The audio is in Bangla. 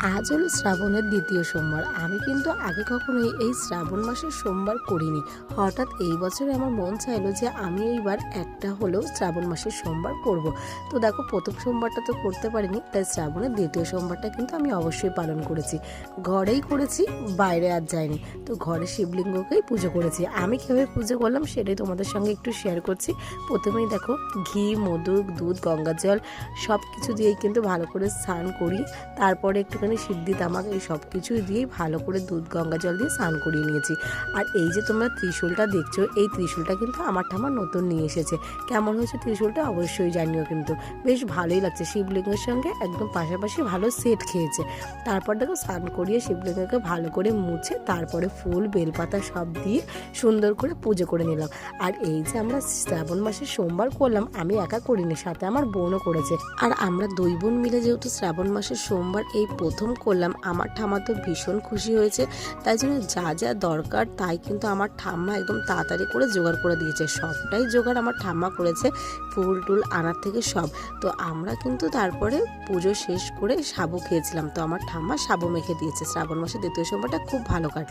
আজ হলো শ্রাবণের দ্বিতীয় সোমবার। আমি কিন্তু আগে কখনোই এই শ্রাবণ মাসের সোমবার করিনি। হঠাৎ এই বছরে আমার মন চাইলো যে আমি এইবার একটা হলেও শ্রাবণ মাসের সোমবার করব। তো দেখো, প্রথম সোমবারটা তো করতে পারিনি, তাই শ্রাবণের দ্বিতীয় সোমবারটা কিন্তু আমি অবশ্যই পালন করেছি। ঘরেই করেছি, বাইরে আর যাইনি। তো ঘরে শিবলিঙ্গকেই পুজো করেছি। আমি কীভাবে পুজো করলাম সেটাই তোমাদের সঙ্গে একটু শেয়ার করছি। প্রথমেই দেখো, ঘি, মধু, দুধ, গঙ্গা জল সব কিছু দিয়েই কিন্তু ভালো করে স্নান করি। তারপরে একটুখানি সিদ্ধি তামাক এই সব কিছু দিয়েই ভালো করে দুধ গঙ্গা জল দিয়ে স্নান করিয়ে নিয়েছি। আর এই যে তোমরা ত্রিশূলটা দেখছো, এই ত্রিশূলটা কিন্তু আমার ঠাম্মা নতুন নিয়ে এসেছে। কেমন হয়েছে ত্রিশূলটা অবশ্যই জানিও, কিন্তু বেশ ভালোই লাগছে। শিবলিঙ্গের সঙ্গে একদম পাশাপাশি ভালো সেট খেয়েছে। তারপর দেখো, স্নান করিয়ে শিবলিঙ্গকে ভালো করে মুছে তারপরে ফুল বেলপাতা সব দিয়ে সুন্দর করে পুজো করে নিলাম। আর এই যে আমরা শ্রাবণ মাসের সোমবার করলাম, আমি একা করিনি, সাথে আমার বোনও করেছে। আর আমরা দুই বোন মিলে যেহেতু শ্রাবণ মাসের সোমবার এই প্রথম করলাম, আমার ঠাম্মা তো ভীষণ খুশি হয়েছে। তাই জন্য যা যা দরকার তাই কিন্তু আমার ঠাম্মা একদম তাড়াতাড়ি করে জোগাড় করে দিয়েছে। সবটাই জোগাড় আমার ঠাম্মা করেছে, ফুল টুল আনার থেকে সব। তো আমরা কিন্তু তারপরে পুজো শেষ করে সাবু খেয়েছিলাম। তো আমার ঠাম্মা সাবু মেখে দিয়েছে। শ্রাবণ মাসের দ্বিতীয় সোমবারটা খুব ভালো কাটলো।